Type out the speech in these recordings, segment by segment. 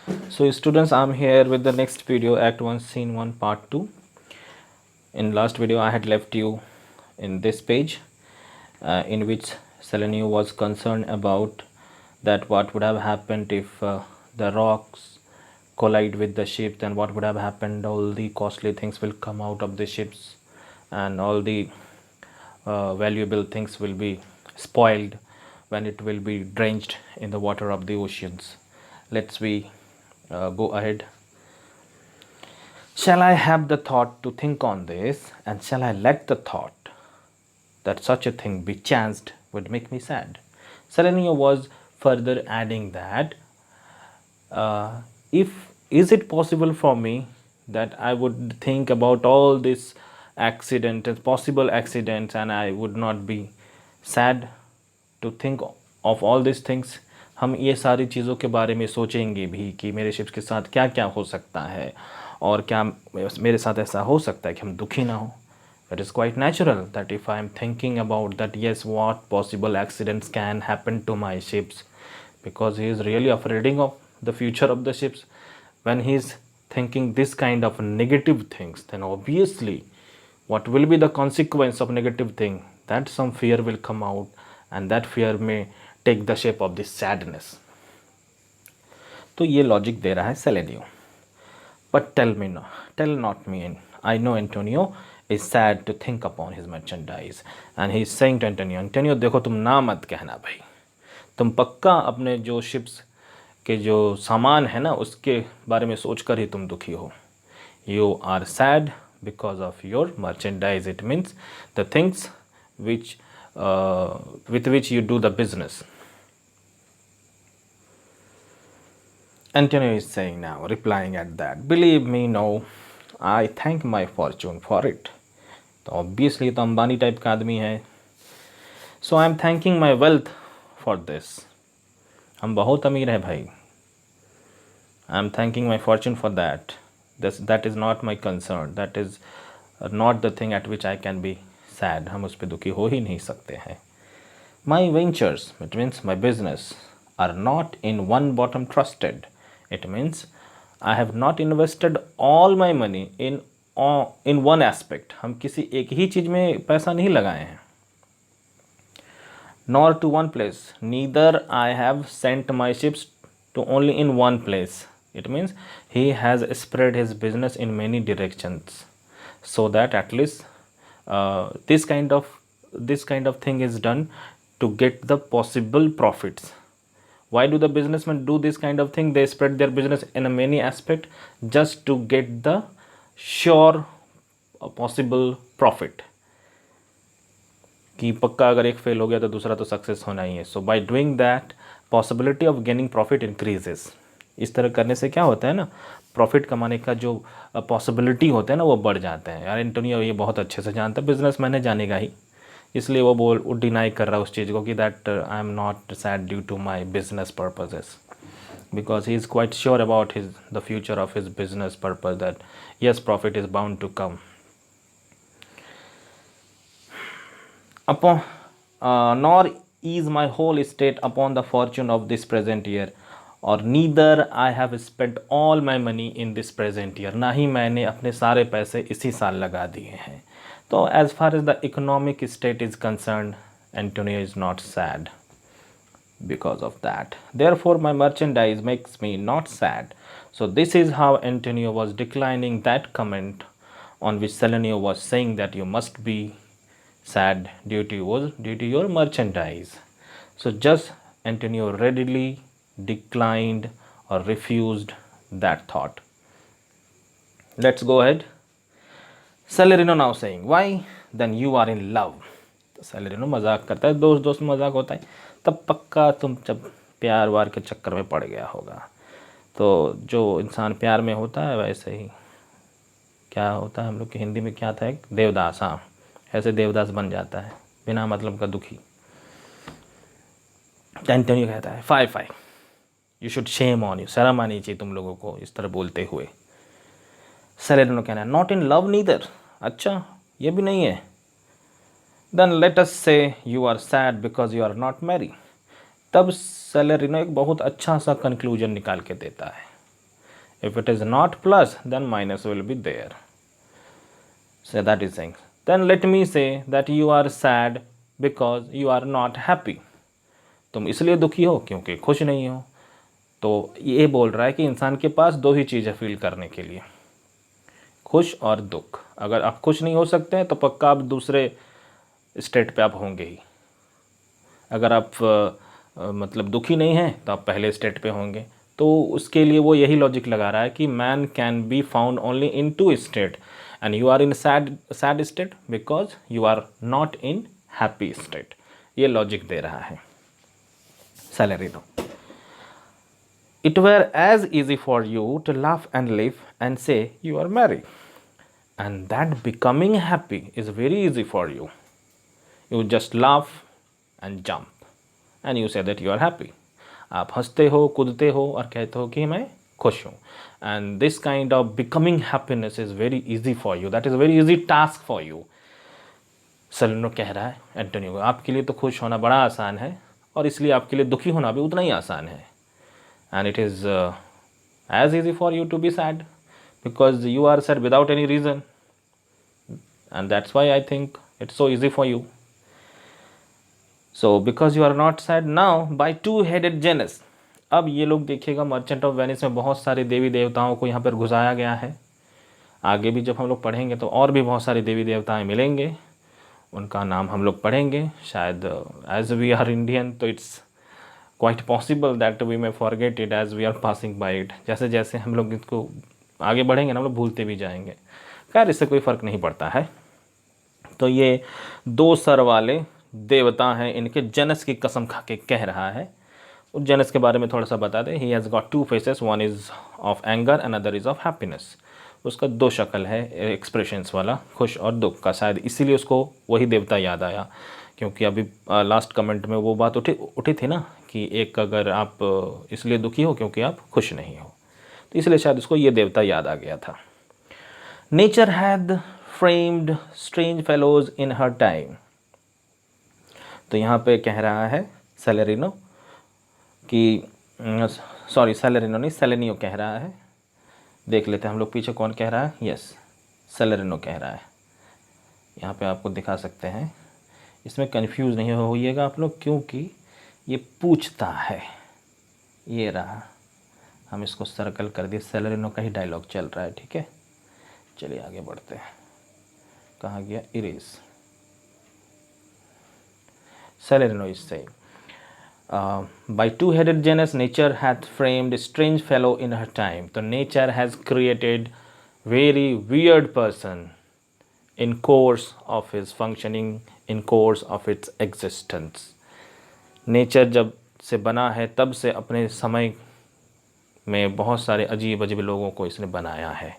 So students, I'm here with the next video, Act 1 Scene 1 Part 2. In last video I had left you in this page in which Selenio was concerned about that what would have happened if the rocks collide with the ship, then what would have happened, all the costly things will come out of the ships and all the valuable things will be spoiled when it will be drenched in the water of the oceans. Let's we go ahead. Shall I have the thought to think on this, and shall I let the thought that such a thing be chanced would make me sad? Selenio was further adding that if is it possible for me that I would think about all this accident and possible accidents and I would not be sad to think of all these things. हम ये सारी चीज़ों के बारे में सोचेंगे भी कि मेरे शिप्स के साथ क्या क्या हो सकता है और क्या मेरे साथ ऐसा हो सकता है कि हम दुखी ना हो. It is quite natural that if I am thinking about that, yes, what possible accidents can happen to my ships, because he is really afraid of the future of the ships. When he is thinking this kind of negative things, then obviously what will be the consequence of negative thing? That some fear will come out, and that fear may take the shape of this sadness. तो ये logic दे रहा है सेलेनियो. But tell not me. I know Antonio is sad to think upon his merchandise, and he is saying to Antonio, देखो तुम ना मत कहना भाई, तुम पक्का अपने जो शिप्स के जो सामान है ना उसके बारे में सोचकर ही तुम दुखी हो. You are sad because of your merchandise. It means the things which with which you do the business. Antonio is saying now, replying at that, believe me, no, I thank my fortune for it. तो obviously तो Ambani type का आदमी है. So I am thanking my wealth for this. हम बहुत अमीर है भाई. I am thanking my fortune for that. That is not my concern. That is not the thing at which I can be sad. हम उस पर दुखी हो ही नहीं सकते हैं. My ventures, it means my business, are not in one bottom trusted. It means I have not invested all my money in one aspect. हम किसी एक ही चीज़ में पैसा नहीं लगाए हैं. Nor to one place. Neither I have sent my ships to only in one place. It means he has spread his business in many directions, so that at least this kind of thing is done to get the possible profits. Why do the businessmen do this kind of thing? They spread their business in a many aspect just to get the sure possible profit. कि पक्का अगर एक fail हो गया तो दूसरा तो success होना ही है. So by doing that possibility of gaining profit increases. इस तरह करने से क्या होता है ना, प्रॉफिट कमाने का जो पॉसिबिलिटी होता है ना वो बढ़ जाते हैं. यार एंटोनियो ये बहुत अच्छे से जानता है, बिजनेस मैंने जानेगा ही, इसलिए वो डिनाई कर रहा है उस चीज़ को कि that I am not sad due to my business purposes, because he is quite sure about the future of his business purpose, that yes, profit is bound to come. Nor is my whole estate upon the fortune of this present year, or neither I have spent all my money in this present year. ना ही मैंने अपने सारे पैसे इसी साल लगा दिए हैं. तो as far as the economic state is concerned, Antonio is not sad because of that. Therefore my merchandise makes me not sad. So this is how Antonio was declining that comment on which Selenio was saying that you must be sad due to your merchandise. So just Antonio readily declined or refused that thought. Let's go ahead. Celerino now saying, why? Then you are in love. तो सेलेरिनो मजाक करता है, दोस्त मजाक होता है, तब पक्का तुम जब प्यार वार के चक्कर में पड़ गया होगा. तो जो इंसान प्यार में होता है वैसे ही क्या होता है, हम लोग की हिंदी में क्या था, एक देवदास. हाँ, ऐसे देवदास बन जाता है बिना मतलब का दुखी. एंटोनियो कहता है, fie you should shame on you, शर्म आनी चाहिए तुम लोगों को इस तरह बोलते हुए. सेलेरिनो कहना है, नॉट इन लव नीदर. अच्छा, ये भी नहीं है. Then let us say you are sad because you are not merry. तब सेलेरिनो एक बहुत अच्छा सा कंक्लूजन निकाल के देता है. If it is not plus, then minus will be there. So that is saying. Then let me say that you are sad because you are not happy. तुम इसलिए दुखी हो क्योंकि खुश नहीं हो. तो ये बोल रहा है कि इंसान के पास दो ही चीज़ें फील करने के लिए, खुश और दुख. अगर आप खुश नहीं हो सकते हैं तो पक्का आप दूसरे स्टेट पे आप होंगे ही. अगर आप मतलब दुखी नहीं हैं तो आप पहले स्टेट पे होंगे. तो उसके लिए वो यही लॉजिक लगा रहा है कि man can be found only in two state, and you are in sad state because you are not in happy state. ये लॉजिक दे रहा है. सैलरी दो. It were as easy for you to laugh and live and say you are merry, and that becoming happy is very easy for you. You just laugh and jump and you say that you are happy. आप हंसते हो, कूदते हो और कहते हो कि मैं खुश हूँ. And this kind of becoming happiness is very easy for you. That is a very easy task for you. सेलेनो कह रहा है एंटोनियो को, आपके लिए तो खुश होना बड़ा आसान है और इसलिए आपके लिए दुखी होना भी उतना ही आसान है. And it is as easy for you to be sad because you are sad without any reason, and that's why I think it's so easy for you. So because you are not sad now by two-headed Janus. अब ये लोग देखिएगा merchant of Venice में बहुत सारे देवी देवताओं को यहाँ पर घुसाया गया है. आगे भी जब हम लोग पढ़ेंगे तो और भी बहुत सारे देवी देवताएं मिलेंगे, उनका नाम हम लोग पढ़ेंगे. शायद एज वी आर इंडियन तो it's quite possible that we may forget it as we are passing by it. जैसे जैसे हम लोग इसको आगे बढ़ेंगे ना हम लोग भूलते भी जाएंगे. खैर इससे कोई फ़र्क नहीं पड़ता है. तो ये दो सर वाले देवता हैं, इनके जनस की कसम खा के कह रहा है. उस जनस के बारे में थोड़ा सा बता दें. He has got two faces, one is of anger and other is of happiness. उसका दो शक्ल है एक्सप्रेशंस वाला, खुश और दुख का. शायद इसीलिए उसको वही देवता याद आया, क्योंकि अभी लास्ट कमेंट में वो बात उठी थी ना कि एक अगर आप इसलिए दुखी हो क्योंकि आप खुश नहीं हो, तो इसलिए शायद उसको ये देवता याद आ गया था. Nature had framed strange fellows in her time. तो यहाँ पे कह रहा है सेलेरिनो कि सेलेरिनो नहीं, सेलेनियो कह रहा है. देख लेते हैं हम लोग पीछे कौन कह रहा है. यस, सेलेरिनो कह रहा है. यहाँ पे आपको दिखा सकते हैं. इसमें कंफ्यूज नहीं होइएगा आप लोग, क्योंकि ये पूछता है. ये रहा, हम इसको सर्कल कर दिए. सेलेरिनो का ही डायलॉग चल रहा है. ठीक है, चलिए आगे बढ़ते हैं. कहाँ गया? Erase. Salarino is saying by two-headed Janus nature hath framed a strange fellow in her time. तो nature has created very weird person in course of his functioning, in course of its existence. Nature जब से बना है तब से अपने समय में बहुत सारे अजीब अजीब लोगों को इसने बनाया है.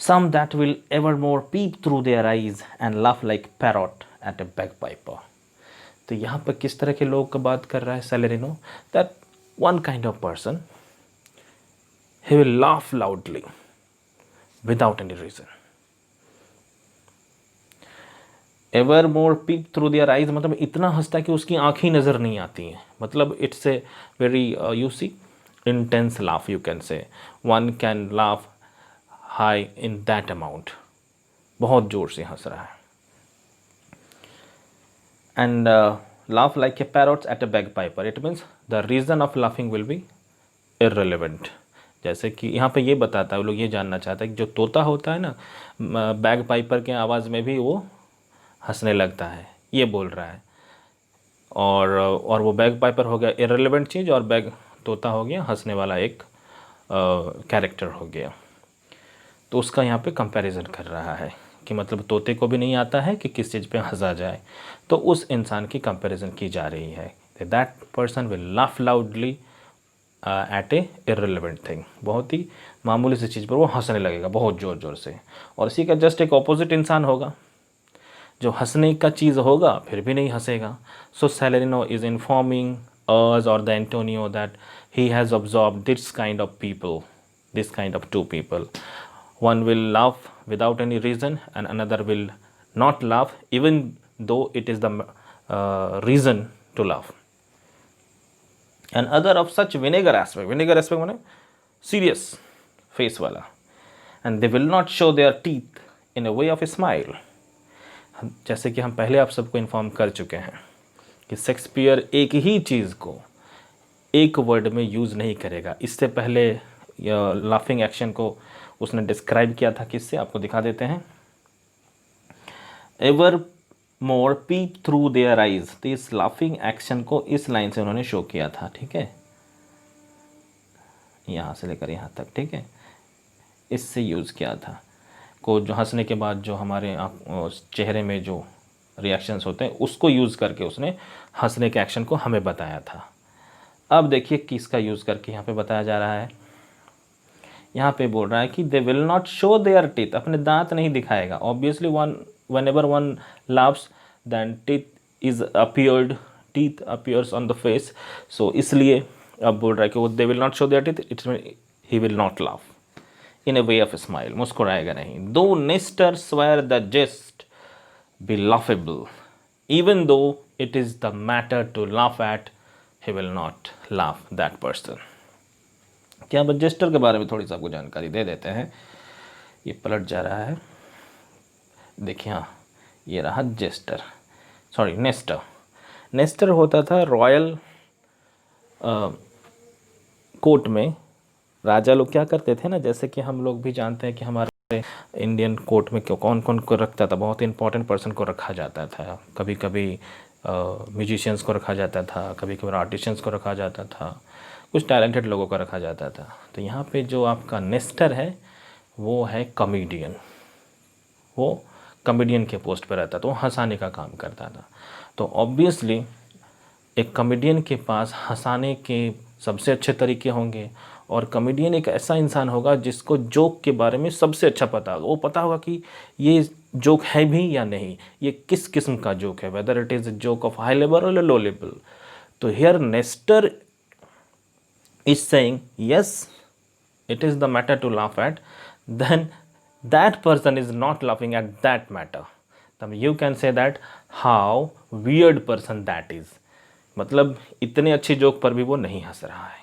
Some that will evermore peep through their eyes and laugh like parrot at a bagpiper. तो यहाँ पर किस तरह के लोग का बात कर रहा है Salarino? That one kind of person, he will laugh loudly without any reason. Ever more peep through their eyes, मतलब इतना हंसता कि उसकी आँखें ही नज़र नहीं आती हैं. मतलब it's a very you see intense laugh, you can say. One can laugh high in that amount. बहुत ज़ोर से हंस रहा है. And laugh like a parrot at a bagpiper. It means the reason of laughing will be irrelevant. जैसे कि यहाँ पे ये बताता है, वो लोग ये जानना चाहता है कि जो तोता होता है ना, बैग पाइपर के आवाज़ में भी वो हंसने लगता है, ये बोल रहा है. और वो बैग पाइपर हो गया इररिलेवेंट चीज़, और बैग तोता हो गया हंसने वाला एक कैरेक्टर हो गया. तो उसका यहाँ पे कंपैरिजन कर रहा है कि मतलब तोते को भी नहीं आता है कि किस चीज़ पे हंसा जाए, तो उस इंसान की कंपैरिजन की जा रही है. That person will laugh loudly at a irrelevant thing. बहुत ही मामूली सी चीज़ पर वो हंसने लगेगा बहुत ज़ोर ज़ोर से. और इसी का जस्ट एक ऑपोजिट इंसान होगा जो हंसने का चीज़ होगा फिर भी नहीं हंसेगा. सो सेलेरिनो इज़ इन्फॉर्मिंग अस और the Antonio that he has observed this kind of people, this kind of two people. One will laugh without any reason and another will not laugh even though it is the reason to laugh. And other of such vinegar aspect. Vinegar aspect माने serious, face वाला, and they will not show their teeth in a way of a smile. जैसे कि हम पहले आप सबको inform कर चुके हैं कि शेक्सपियर एक ही चीज़ को एक वर्ड में यूज़ नहीं करेगा। इससे पहले लाफिंग एक्शन को उसने डिस्क्राइब किया था किससे, आपको दिखा देते हैं। Ever more peep through their eyes, तो इस लाफिंग एक्शन को इस लाइन से उन्होंने शो किया था, ठीक है, यहाँ से लेकर यहाँ तक, ठीक है, इससे यूज़ किया था को, जो हंसने के बाद जो हमारे चेहरे में जो रिएक्शंस होते हैं उसको यूज़ करके उसने हंसने के एक्शन को हमें बताया था। अब देखिए किसका यूज़ करके यहाँ पे बताया जा रहा है। यहाँ पे बोल रहा है कि they will not show their teeth, अपने दांत नहीं दिखाएगा। Obviously when everyone laughs then teeth appears on the face, so इसलिए अब बोल रहा है कि वो they will not show their teeth, it's mean he will not laugh in a way of smile, मुस्कुराएगा नहीं। Though Nestor swear the jest be laughable, even though it is the matter to laugh at, he will not laugh that person. क्या अब gesture के बारे में थोड़ी सी आपको जानकारी दे देते हैं। ये पलट जा रहा है, देखिए, हाँ ये रहा जेस्टर, सॉरी नेस्टर। नेस्टर होता था रॉयल कोर्ट में। राजा लोग क्या करते थे ना, जैसे कि हम लोग भी जानते हैं कि हमारे इंडियन कोर्ट में कौन कौन को रखता था, बहुत इंपॉर्टेंट पर्सन को रखा जाता था। कभी कभी म्यूजिशियंस को रखा जाता था, कभी कभी आर्टिशियंस को रखा जाता था, कुछ टैलेंटेड लोगों को रखा जाता था। तो यहाँ पे जो आपका नेस्टर है वो है कॉमेडियन, वो कॉमेडियन के पोस्ट पर रहता था, वो हंसाने का काम करता था। तो ऑब्वियसली एक कॉमेडियन के पास हंसाने के सबसे अच्छे तरीके होंगे, और कॉमेडियन एक ऐसा इंसान होगा जिसको जोक के बारे में सबसे अच्छा पता होगा। वो पता होगा कि ये जोक है भी या नहीं, ये किस किस्म का जोक है, whether it is a joke of high level और लो लेवल। तो here Nestor is saying yes, it is the matter to laugh at, then that person is not laughing at that matter, then you can say that how weird person that is, मतलब इतने अच्छी joke पर भी वो नहीं हंस रहा है।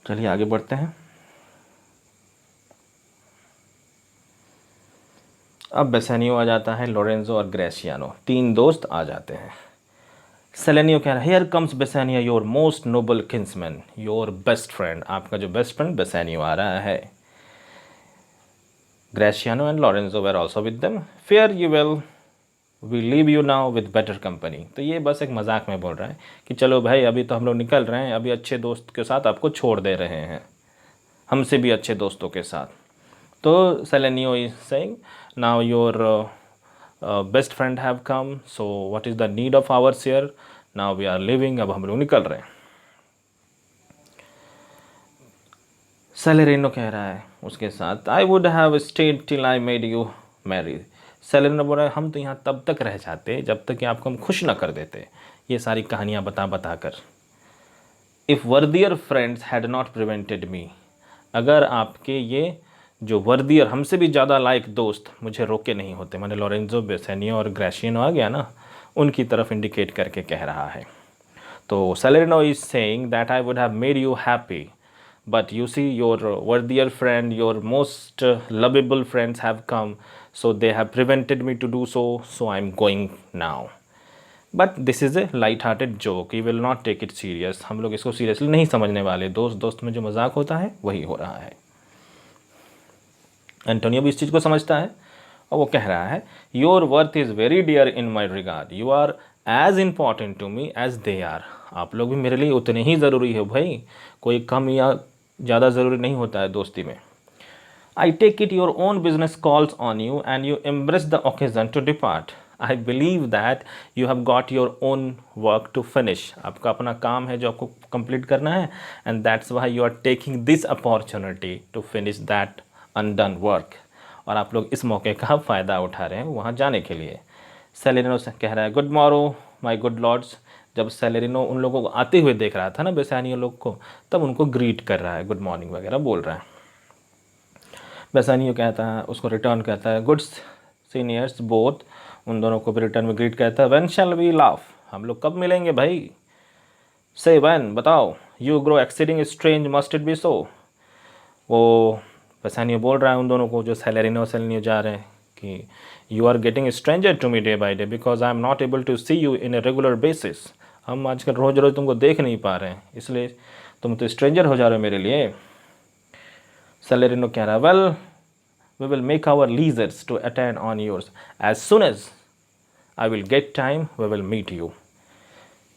चलिए आगे बढ़ते हैं। अब बेसानियो आ जाता है, लोरेंजो और ग्रेसियानो, तीन दोस्त आ जाते हैं। सेलेनियो कह रहा है, here comes Bassanio your most noble kinsman, your best friend, आपका जो बेस्ट फ्रेंड बेसानियो आ रहा है। Gratiano and Lorenzo were also with them, fare you well we leave you now with better company. तो ये बस एक मजाक में बोल रहा है कि चलो भाई अभी तो हम लोग निकल रहे हैं, अभी अच्छे दोस्त के साथ आपको छोड़ दे रहे हैं, हमसे भी अच्छे दोस्तों के साथ। तो Salanio is saying now your best friend have come, so what is the need of ours here, now we are leaving, अब हम लोग निकल रहे हैं। सेलेरिनो कह रहा है उसके साथ, I would have stayed till I made you merry. Salarino बोल रहा है, हम तो यहाँ तब तक रह जाते जब तक कि आपको हम खुश ना कर देते, ये सारी कहानियाँ बता बता कर। If worthier friends had not prevented me, अगर आपके ये जो वर्दियर हमसे भी ज़्यादा लायक दोस्त मुझे रोके नहीं होते, मैंने लोरेंजो, बेसानियो और ग्रेसियानो आ गया ना, उनकी तरफ इंडिकेट करके कह रहा है। तो Salarino is saying that I would have made you happy, but you see your worthier friend, your most lovable friends have come, so they have prevented me to do so, so I'm going now, but this is a light hearted joke, you will not take it serious, हम लोग इसको seriously नहीं समझने वाले, दोस्त दोस्त में जो मजाक होता है वही हो रहा है। एंटोनियो भी इस चीज़ को समझता है और वो कह रहा है, your worth is very dear in my regard, you are as important to me as they are, आप लोग भी मेरे लिए उतने ही ज़रूरी है भाई, कोई कम या ज़्यादा ज़रूरी नहीं होता है दोस्ती में। I take it your own business calls on you and you embrace the occasion to depart, I believe that you have got your own work to finish, आपका अपना काम है जो आपको कंप्लीट करना है, and that's why you are taking this opportunity to finish that undone work, और आप लोग इस मौके का फ़ायदा उठा रहे हैं वहाँ जाने के लिए। सेलेरिनो से कह रहा है, good morning my good lords, जब सेलेरिनो उन लोगों को आते हुए देख रहा था ना बेसानियो लोग को, तब उनको ग्रीट कर रहा है, गुड मॉर्निंग वगैरह बोल रहा है। बेसानियो कहता है, उसको रिटर्न कहता है, गुड सीनियर्स बोथ, उन दोनों को भी रिटर्न में ग्रीट कहता है, व्हेन शैल वी लाफ, हम लोग कब मिलेंगे भाई, से व्हेन, बताओ, you grow exceeding strange, must it be so? वो पेसानियो बोल रहा है उन दोनों को जो सेलेरिनो सेलेनियो जा रहे हैं कि you are getting stranger to me day by day because I am not able to see you in a regular basis. हम आजकल रोज़ रोज़ तुमको देख नहीं पा रहे हैं, इसलिए तुम तो स्ट्रेंजर हो जा रहे हो मेरे लिए। सेलेरिनो कह रहा है well we will make our leisures to attend on yours as soon as I will get time we will meet you.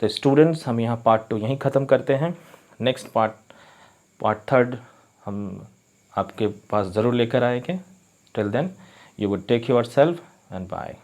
तो स्टूडेंट्स हम यहाँ पार्ट 2 यहीं ख़त्म करते हैं। नेक्स्ट पार्ट 3 हम आपके पास ज़रूर लेकर आएंगे। Till then you would take your self and bye.